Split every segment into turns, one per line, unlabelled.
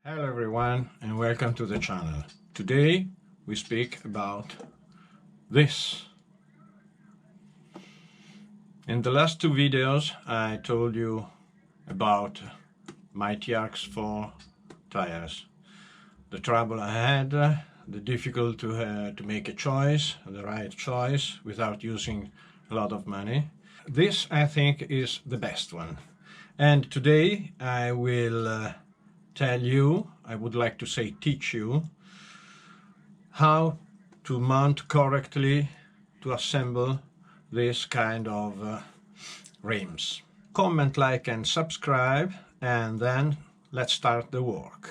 Hello everyone and welcome to the channel. Today we speak about this. In the last two videos I told you about my TRX4 tires. The trouble I had, the difficulty to make a choice, the right choice without using a lot of money. This I think is the best one. And today I will tell you, I would like to say teach you, how to mount correctly, to assemble this kind of rims. Comment, like and subscribe, and then let's start the work.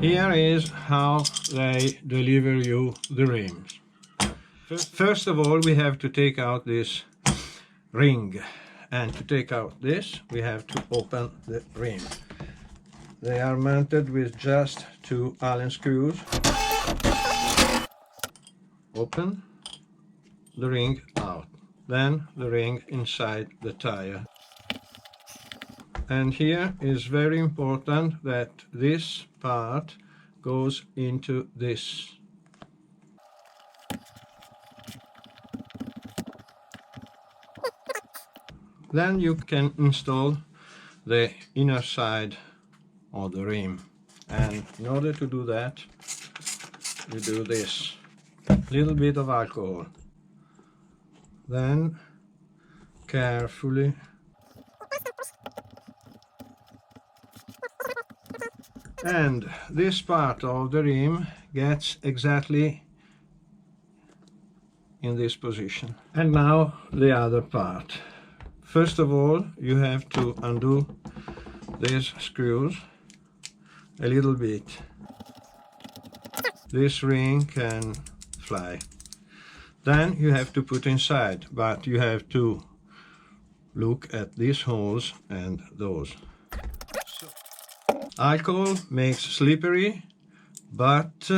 Here is how they deliver you the rims. First of all, we have to take out this ring. And to take out this, we have to open the rim. They are mounted with just two Allen screws. Open the ring out, then the ring inside the tire. And here is very important that this part goes into this. Then you can install the inner side of the rim, and in order to do that you do this. Little bit of alcohol, then carefully and this part of the rim gets exactly in this position. And now the other part. First of all, you have to undo these screws a little bit. This ring can fly. Then you have to put inside, but you have to look at these holes and those. Alcohol makes slippery, but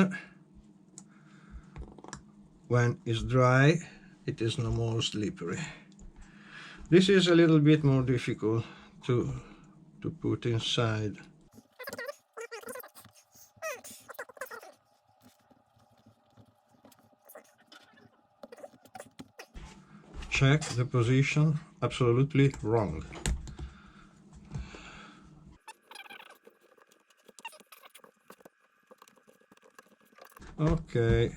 when it's dry, it is no more slippery. This is a little bit more difficult to put inside. Check the position, absolutely wrong. Okay.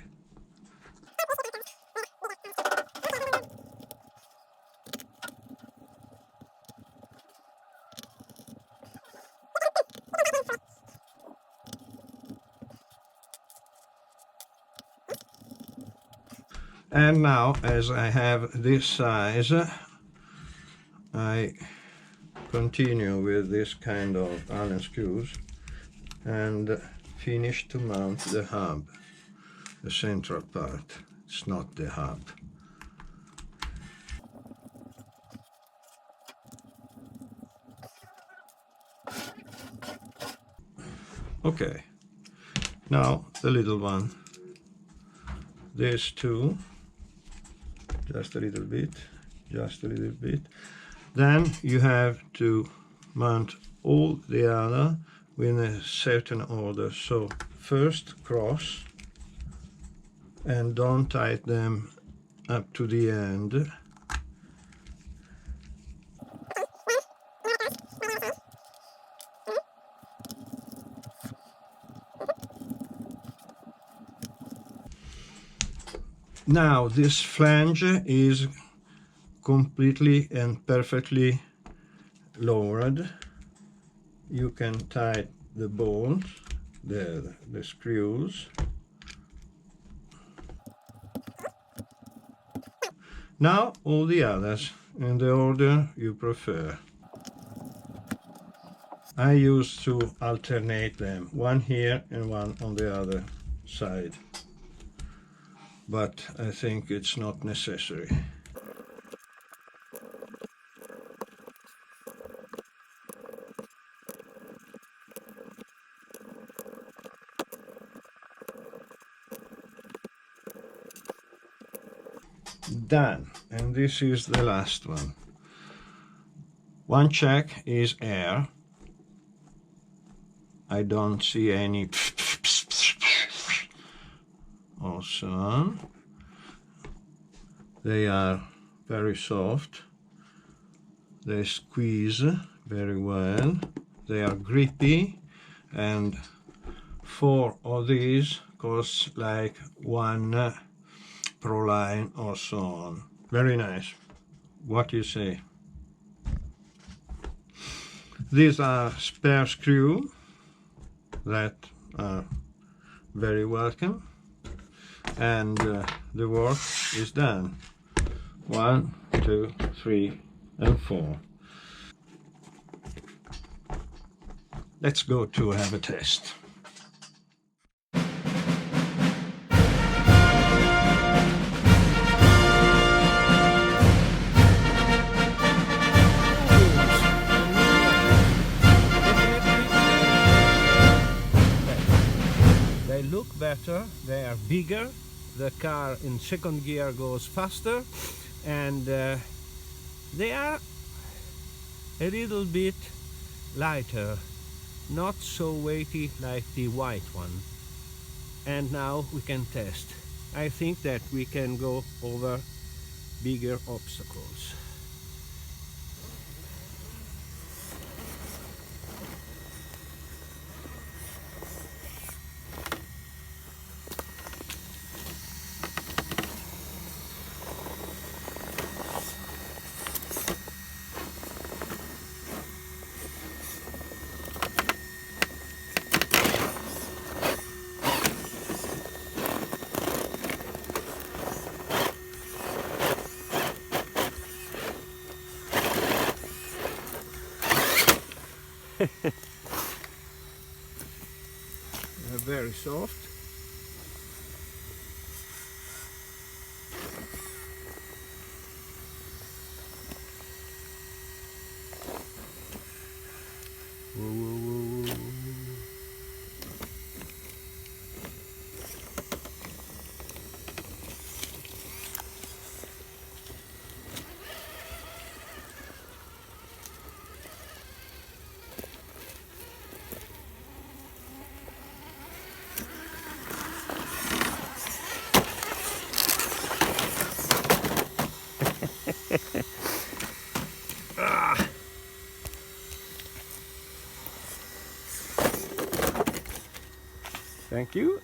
And now, as I have this size, I continue with this kind of Allen screws and finish to mount the hub, the central part. It's not the hub. Okay, now the little one. These two. Just a little bit, just a little bit. Then you have to mount all the other in a certain order. So first cross and don't tighten them up to the end. Now this flange is completely and perfectly lowered. You can tighten the bolts, the screws. Now all the others in the order you prefer. I used to alternate them, one here and one on the other side. But I think it's not necessary. Done, and this is the last one. One check is air. I don't see any also. They are very soft. They squeeze very well. They are grippy, and 4 of these cost like 1 pro line or so on. Very nice. What do you say? These are spare screws that are very welcome, and the work is done. 1, 2, 3, and 4. Let's go to have a test. They look better, they are bigger, the car in second gear goes faster, and they are a little bit lighter, not so weighty like the white one. And now we can test. I think that we can go over bigger obstacles. Very soft. Whoa, whoa, whoa, whoa. Thank you.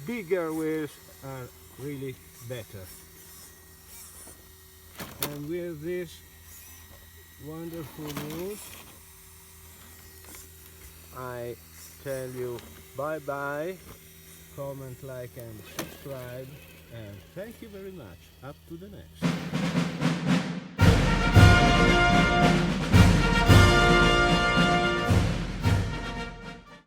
bigger wheels are really better. And with this wonderful news, I tell you bye bye. Comment, like and subscribe, and thank you very much. Up to the next.